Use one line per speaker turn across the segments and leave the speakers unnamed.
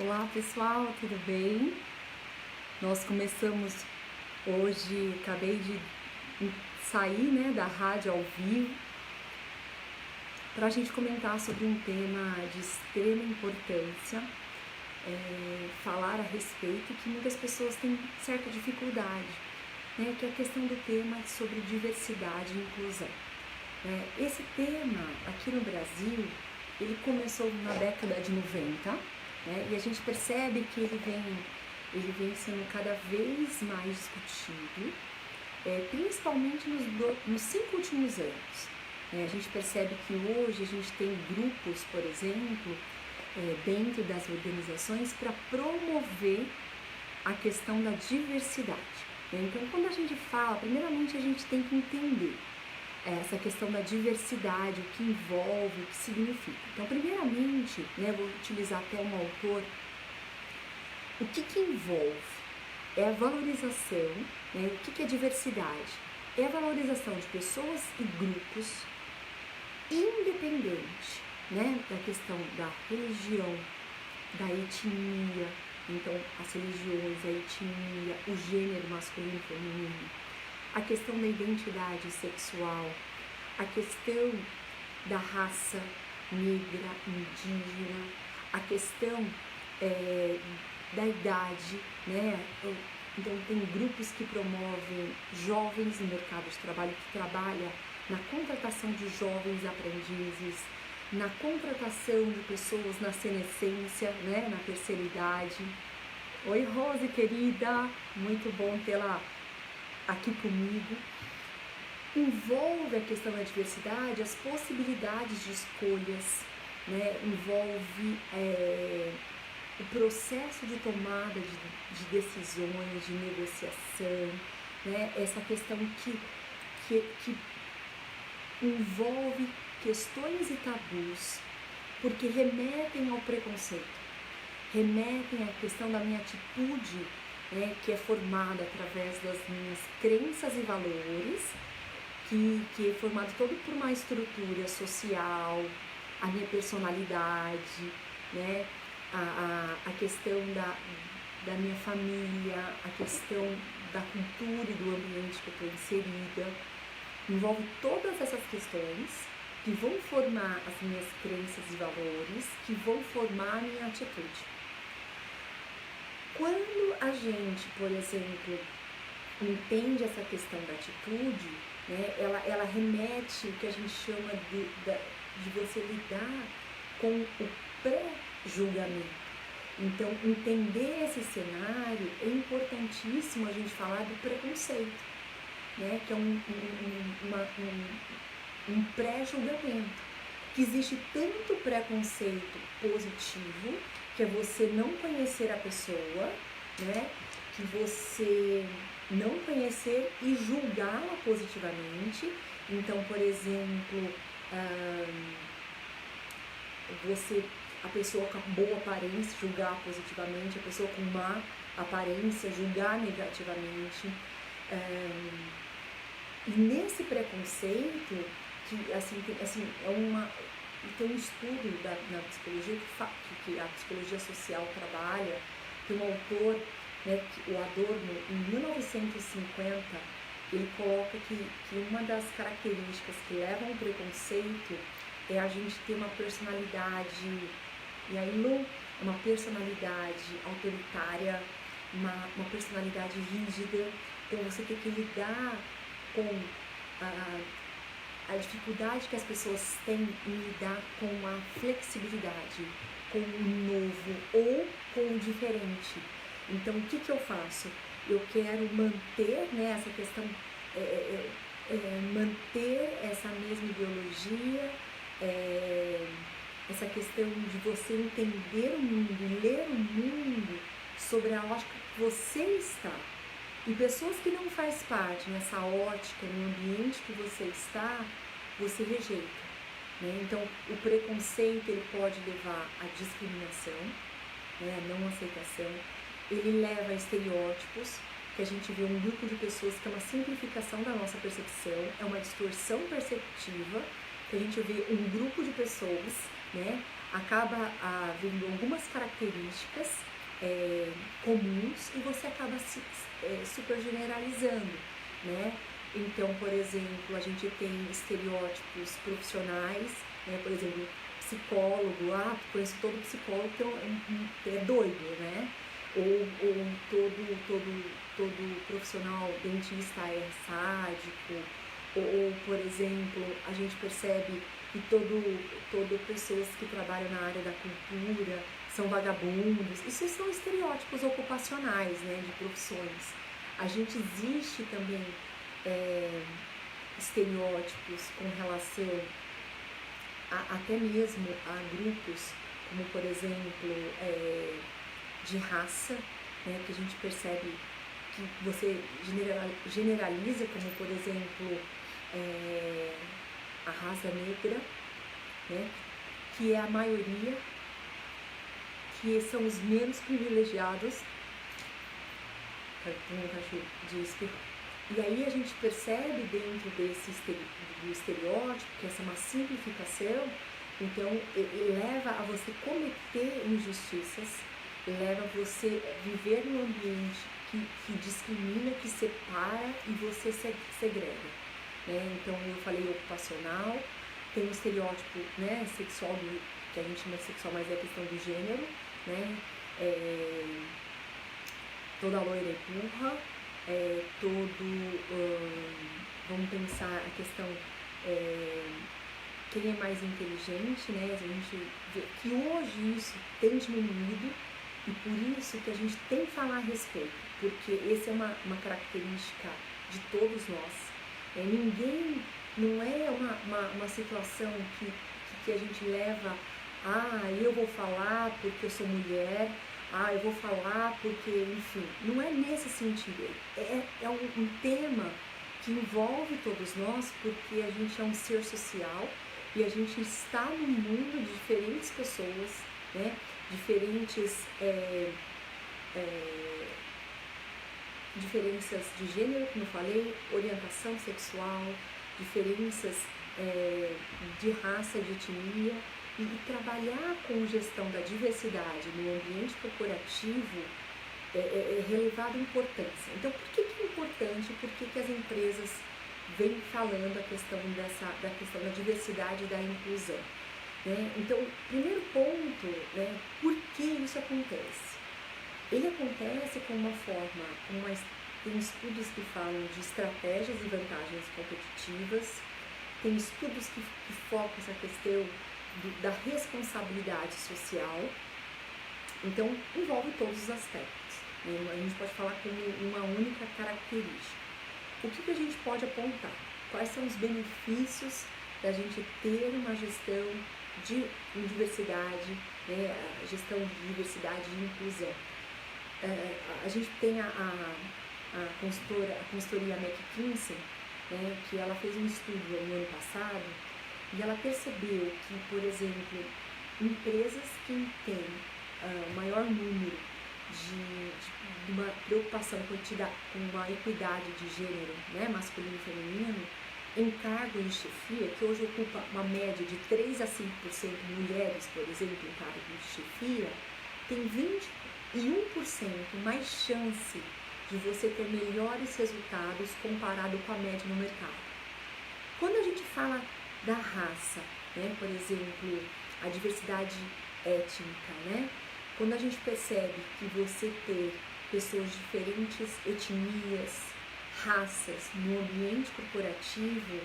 Olá pessoal, tudo bem? Nós começamos hoje, acabei de sair da rádio ao vivo para a gente comentar sobre um tema de extrema importância, falar a respeito que muitas pessoas têm certa dificuldade, que é a questão do tema sobre diversidade e inclusão. Esse tema aqui no Brasil, ele começou na década de 90, e a gente percebe que ele vem sendo cada vez mais discutido, principalmente nos 5 últimos anos. A gente percebe que hoje a gente tem grupos, por exemplo, dentro das organizações para promover a questão da diversidade. Então, quando a gente fala, primeiramente a gente tem que entender essa questão da diversidade, o que envolve, o que significa. Então, primeiramente, vou utilizar até um autor. O que envolve? É a valorização, o que é diversidade? É a valorização de pessoas e grupos, independente da questão da religião, da etnia, então as religiões, a etnia, o gênero masculino e feminino, a questão da identidade sexual, a questão da raça negra, indígena, a questão da idade, Então tem grupos que promovem jovens no mercado de trabalho, que trabalha na contratação de jovens aprendizes, na contratação de pessoas na senescência, na terceira idade. Oi Rose, querida, muito bom tê-la aqui comigo. Envolve a questão da diversidade, as possibilidades de escolhas, envolve o processo de tomada de decisões, de negociação, essa questão que envolve questões e tabus, porque remetem ao preconceito, remetem à questão da minha atitude, que é formada através das minhas crenças e valores, que é formado todo por uma estrutura social, a minha personalidade, a questão da minha família, a questão da cultura e do ambiente que eu estou inserida. Envolve todas essas questões que vão formar as minhas crenças e valores, que vão formar a minha atitude. Quando a gente, por exemplo, entende essa questão da atitude, ela remete o que a gente chama de você lidar com o pré-julgamento. Então, entender esse cenário é importantíssimo a gente falar do preconceito, que é um pré-julgamento, que existe tanto preconceito positivo, que é você não conhecer a pessoa, que você não conhecer e julgá-la positivamente. Então, por exemplo, a pessoa com boa aparência julgar positivamente, a pessoa com má aparência julgar negativamente. E nesse preconceito, que tem um estudo na psicologia que a psicologia social trabalha, tem um autor, o Adorno, em 1950, ele coloca que uma das características que levam ao preconceito é a gente ter uma personalidade, e aí uma personalidade autoritária, uma personalidade rígida. Então você tem que lidar com a dificuldade que as pessoas têm em lidar com a flexibilidade, com o novo ou com o diferente. Então, o que eu faço? Eu quero manter essa questão, manter essa mesma ideologia, essa questão de você entender o mundo, ler o mundo sobre a ótica que você está. E pessoas que não faz parte nessa ótica, no ambiente que você está, você rejeita. Então, o preconceito ele pode levar à discriminação, à não aceitação. Ele leva a estereótipos, que a gente vê um grupo de pessoas que é uma simplificação da nossa percepção, é uma distorção perceptiva, que a gente vê um grupo de pessoas, acaba havendo algumas características comuns e você acaba se super generalizando, né? Então, por exemplo, a gente tem estereótipos profissionais, né? Por exemplo, psicólogo, conheço todo psicólogo que é doido, né? Ou todo profissional dentista é sádico, ou, por exemplo, a gente percebe que todo pessoas que trabalham na área da cultura são vagabundos. Isso são estereótipos ocupacionais, né, de profissões. A gente existe também estereótipos com relação até mesmo a grupos, como por exemplo de raça, né, que a gente percebe que você generaliza, como por exemplo a raça negra, né, que é a maioria, que são os menos privilegiados. E aí a gente percebe dentro do estereótipo que essa é uma simplificação, então leva a você cometer injustiças, leva a você viver num ambiente que discrimina, que separa e você segrega, né? Então eu falei ocupacional, tem o estereótipo, né, sexual, que a gente chama de sexual, mas é a questão do gênero, né? Toda loira é burra, vamos pensar a questão quem é mais inteligente, né? A gente vê que hoje isso tem diminuído e por isso que a gente tem que falar a respeito, porque essa é uma característica de todos nós. Ninguém, não é uma situação que a gente leva, eu vou falar porque eu sou mulher, eu vou falar porque, enfim, não é nesse sentido. É um tema que envolve todos nós, porque a gente é um ser social e a gente está num mundo de diferentes pessoas, né? Diferentes diferenças de gênero, como eu falei, orientação sexual, diferenças de raça, de etnia, e trabalhar com gestão da diversidade no ambiente corporativo é relevado importância. Então, por que é importante? Por que as empresas vêm falando da questão da diversidade e da inclusão? Né? Então, primeiro ponto, né, por que isso acontece? Ele acontece com uma forma, tem estudos que falam de estratégias e vantagens competitivas, tem estudos que focam essa questão da responsabilidade social, então envolve todos os aspectos, né? A gente pode falar como uma única característica. O que a gente pode apontar? Quais são os benefícios da gente ter uma gestão de diversidade, né? A gestão de diversidade e inclusão? A gente tem a consultoria McKinsey, né, que ela fez um estudo no ano passado e ela percebeu que, por exemplo, empresas que têm maior número de uma preocupação com uma equidade de gênero, né, masculino e feminino, em cargo de chefia, que hoje ocupa uma média de 3 a 5% mulheres, por exemplo, em cargo de chefia, tem 21% mais chance de você ter melhores resultados comparado com a média no mercado. Quando a gente fala da raça, né, por exemplo, a diversidade étnica, né, quando a gente percebe que você ter pessoas de diferentes etnias, raças no ambiente corporativo,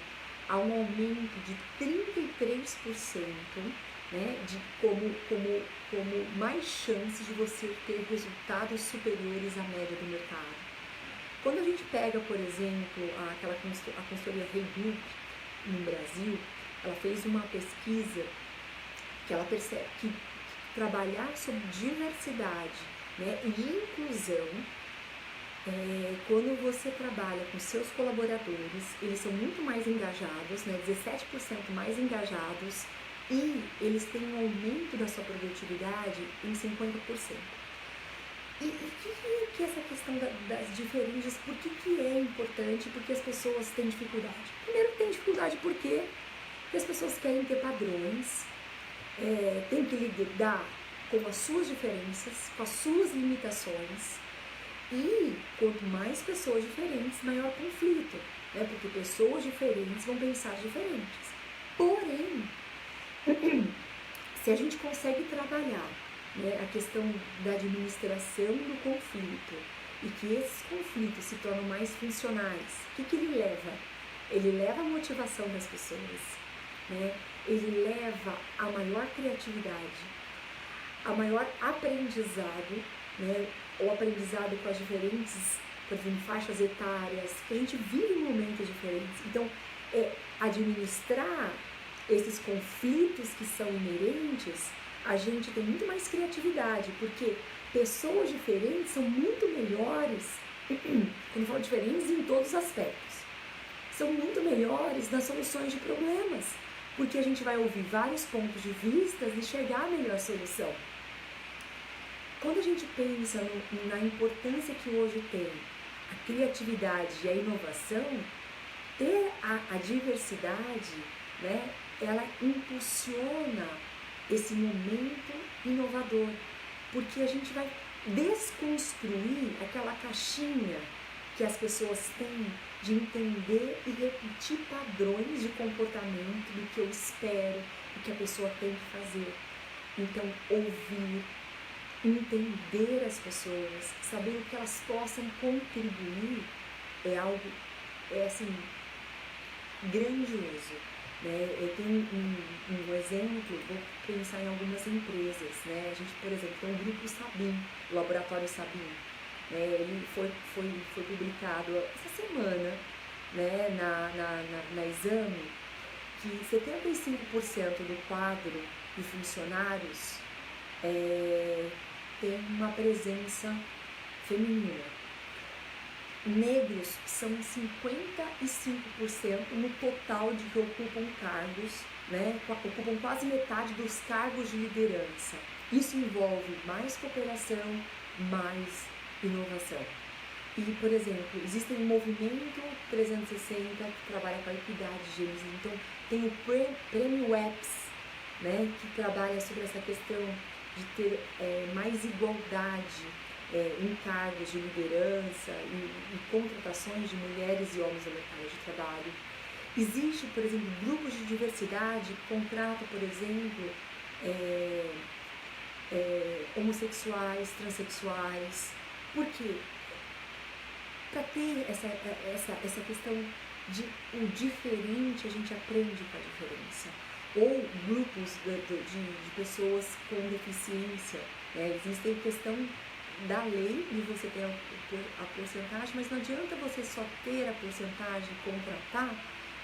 há um aumento de 33%, né, como mais chances de você ter resultados superiores à média do mercado. Quando a gente pega, por exemplo, a consultoria Heiduc no Brasil, ela fez uma pesquisa que ela percebe que trabalhar sobre diversidade, né, e inclusão, quando você trabalha com seus colaboradores, eles são muito mais engajados, né, 17% mais engajados, e eles têm um aumento da sua produtividade em 50%. E o que é essa questão das diferenças? Por que é importante? Porque as pessoas têm dificuldade. Primeiro, tem dificuldade porque as pessoas querem ter padrões, tem que lidar com as suas diferenças, com as suas limitações. E quanto mais pessoas diferentes, maior conflito, né? Porque pessoas diferentes vão pensar diferentes. Porém, se a gente consegue trabalhar, né, a questão da administração do conflito e que esses conflitos se tornam mais funcionais, o que ele leva? Ele leva a motivação das pessoas, né? Ele leva a maior criatividade, a maior aprendizado, né? O aprendizado com as diferentes, por exemplo, faixas etárias, que a gente vive em momentos diferentes. Então, administrar esses conflitos que são inerentes, a gente tem muito mais criatividade, porque pessoas diferentes são muito melhores, quando eu falo diferentes em todos os aspectos, são muito melhores nas soluções de problemas, porque a gente vai ouvir vários pontos de vista e chegar à melhor solução. Quando a gente pensa na importância que hoje tem a criatividade e a inovação, ter a diversidade, né, ela impulsiona esse momento inovador, porque a gente vai desconstruir aquela caixinha que as pessoas têm de entender e repetir padrões de comportamento do que eu espero, do que a pessoa tem que fazer. Então, ouvir, entender as pessoas, saber o que elas possam contribuir é algo, assim, grandioso, né? Eu tenho um exemplo, vou pensar em algumas empresas, né? A gente, por exemplo, tem o grupo Sabin, o Laboratório Sabin, né? Ele foi publicado essa semana, né, na Exame, que 75% do quadro de funcionários tem uma presença feminina. Negros são 55% no total de que ocupam cargos, né? Ocupam quase metade dos cargos de liderança. Isso envolve mais cooperação, mais inovação. E, por exemplo, existe um movimento 360 que trabalha com a equidade de gêneros. Então, tem o Prêmio EPS, né, que trabalha sobre essa questão de ter mais igualdade em cargos de liderança e contratações de mulheres e homens no mercado de trabalho. Existe, por exemplo, grupos de diversidade que contratam, por exemplo, homossexuais, transexuais. Por quê? Para ter essa questão de o diferente, a gente aprende com a diferença. Ou grupos de pessoas com deficiência, né? Existe a questão da lei de você ter a porcentagem, mas não adianta você só ter a porcentagem e contratar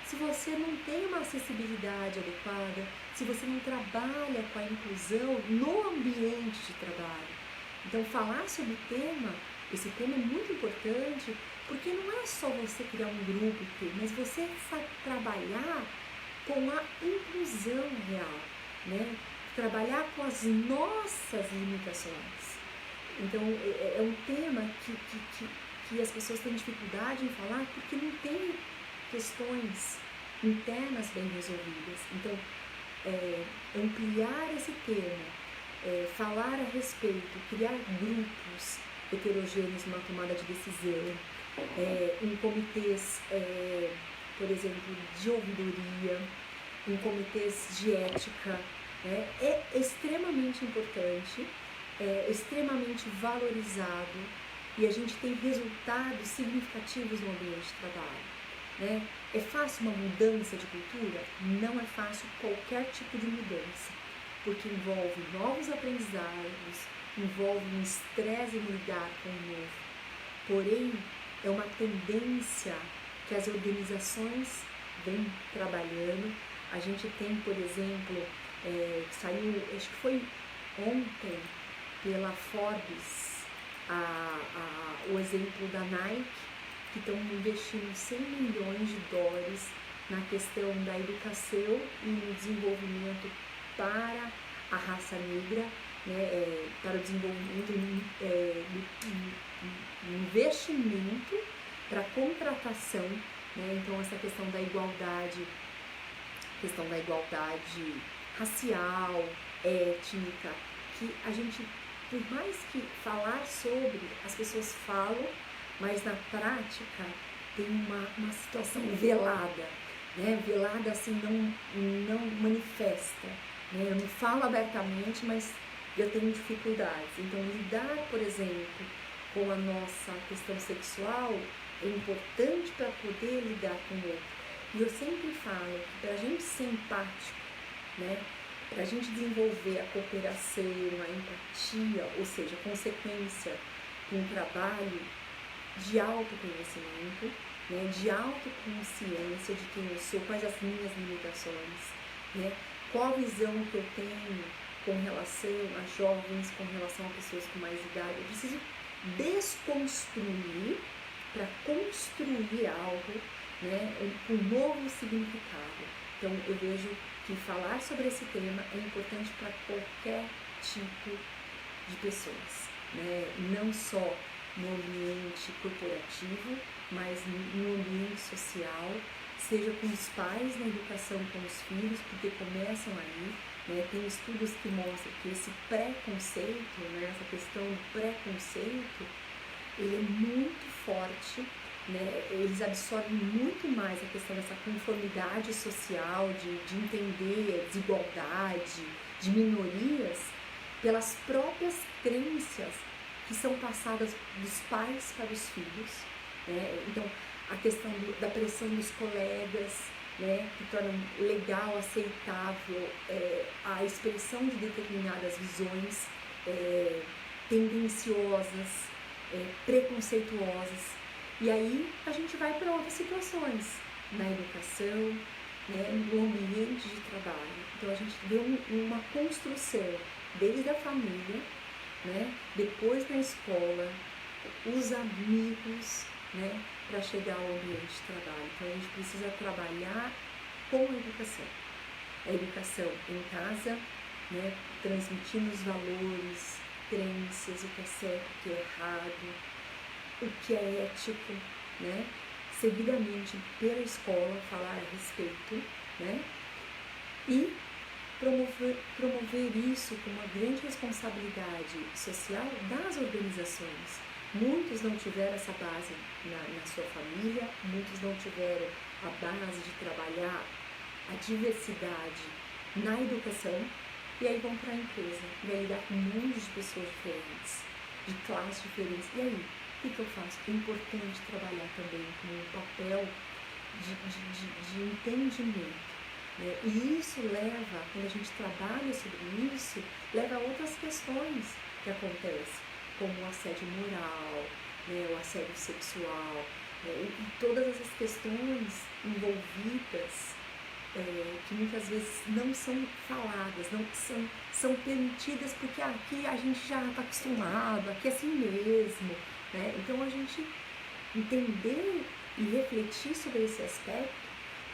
se você não tem uma acessibilidade adequada, se você não trabalha com a inclusão no ambiente de trabalho. Então, falar sobre esse tema é muito importante, porque não é só você criar um grupo, mas você sabe trabalhar com a inclusão real, né? Trabalhar com as nossas limitações. Então, é um tema que as pessoas têm dificuldade em falar porque não tem questões internas bem resolvidas. Então, ampliar esse tema, falar a respeito, criar grupos heterogêneos numa tomada de decisão, em comitês, por exemplo, de ouvidoria, em comitês de ética, é extremamente importante, é extremamente valorizado e a gente tem resultados significativos no ambiente de trabalho, né? É fácil uma mudança de cultura? Não é fácil qualquer tipo de mudança, porque envolve novos aprendizados, envolve um estresse em lidar com o novo. Porém, é uma tendência que as organizações vêm trabalhando. A gente tem, por exemplo, saiu, acho que foi ontem, pela Forbes, o exemplo da Nike, que estão investindo 100 milhões de dólares na questão da educação e no desenvolvimento para a raça negra, né, para o desenvolvimento, investimento para contratação, né, então essa questão da igualdade racial, étnica, que a gente, por mais que falar sobre, as pessoas falam, mas na prática tem uma situação velada, né? Velada assim, não manifesta, né? Eu não falo abertamente, mas eu tenho dificuldades. Então, lidar, por exemplo, com a nossa questão sexual é importante para poder lidar com o outro. E eu sempre falo que para a gente ser empático, né? Para a gente desenvolver a cooperação, a empatia, ou seja, consequência com um trabalho de autoconhecimento, né, de autoconsciência de quem eu sou, quais as minhas limitações, né, qual a visão que eu tenho com relação a jovens, com relação a pessoas com mais idade. Eu preciso desconstruir para construir algo, né, um novo significado. Então, eu vejo que falar sobre esse tema é importante para qualquer tipo de pessoas, né? Não só no ambiente corporativo, mas no ambiente social, seja com os pais na educação com os filhos, porque começam aí, né? Tem estudos que mostram que esse preconceito, né? Essa questão do preconceito, ele é muito forte, né? Eles absorvem muito mais a questão dessa conformidade social, de entender a desigualdade, de minorias, pelas próprias crenças que são passadas dos pais para os filhos, né? Então, a questão da pressão dos colegas, né? Que tornam legal, aceitável a expressão de determinadas visões tendenciosas, preconceituosas. E aí a gente vai para outras situações, na educação, né, no ambiente de trabalho. Então a gente vê uma construção desde a família, né, depois na escola, os amigos, né, para chegar ao ambiente de trabalho. Então a gente precisa trabalhar com a educação. A educação em casa, né, transmitindo os valores, crenças, o que é certo, o que é errado, o que é ético, né? Seguidamente pela escola falar a respeito, né? E promover isso com uma grande responsabilidade social das organizações. Muitos não tiveram essa base na sua família, muitos não tiveram a base de trabalhar a diversidade na educação, e aí vão para a empresa, e aí lidar com mundos de pessoas diferentes, de classes diferentes. E aí, o que eu faço? É importante trabalhar também com o papel de entendimento, né? E isso leva, quando a gente trabalha sobre isso, leva a outras questões que acontecem, como o assédio moral, né, o assédio sexual, né, e todas essas questões envolvidas que muitas vezes não são faladas, não são permitidas porque aqui a gente já está acostumado, aqui é assim mesmo, né? Então a gente entender e refletir sobre esse aspecto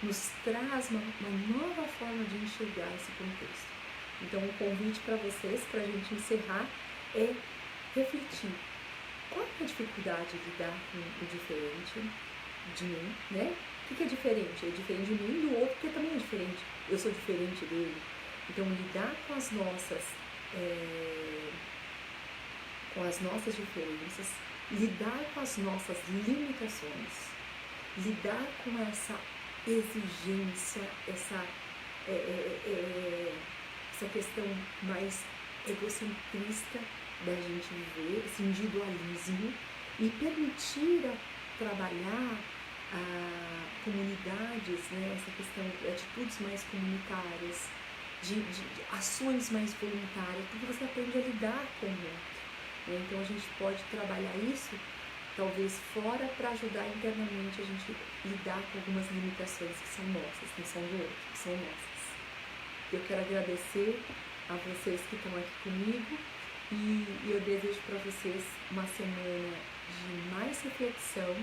nos traz uma nova forma de enxergar esse contexto. Então o convite para vocês, para a gente encerrar, é refletir. Qual é a dificuldade de lidar com o diferente de mim, né? O que é diferente? É diferente de mim e do outro, porque também é diferente. Eu sou diferente dele. Então, lidar com as nossas diferenças, lidar com as nossas limitações, lidar com essa exigência, essa questão mais egocentrista da gente viver, esse individualismo, e permitir trabalhar comunidades, né, essa questão de atitudes mais comunitárias, de ações mais voluntárias, porque você aprende a lidar com o outro, né? Então a gente pode trabalhar isso talvez fora para ajudar internamente a gente lidar com algumas limitações que são nossas, não são do outro, que são nossas. Eu quero agradecer a vocês que estão aqui comigo e eu desejo para vocês uma semana de mais reflexão,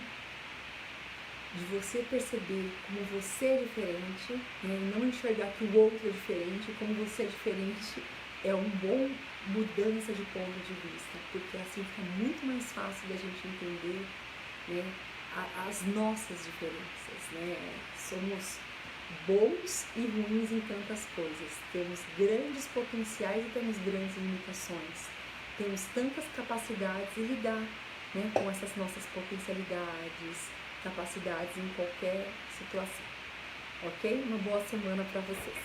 de você perceber como você é diferente, né, e não enxergar que o outro é diferente, como você é diferente é uma boa mudança de ponto de vista, porque assim fica muito mais fácil da gente entender, né, as nossas diferenças, né? Somos bons e ruins em tantas coisas. Temos grandes potenciais e temos grandes limitações. Temos tantas capacidades e lidar, né, com essas nossas potencialidades, capacidades em qualquer situação. Ok? Uma boa semana para vocês.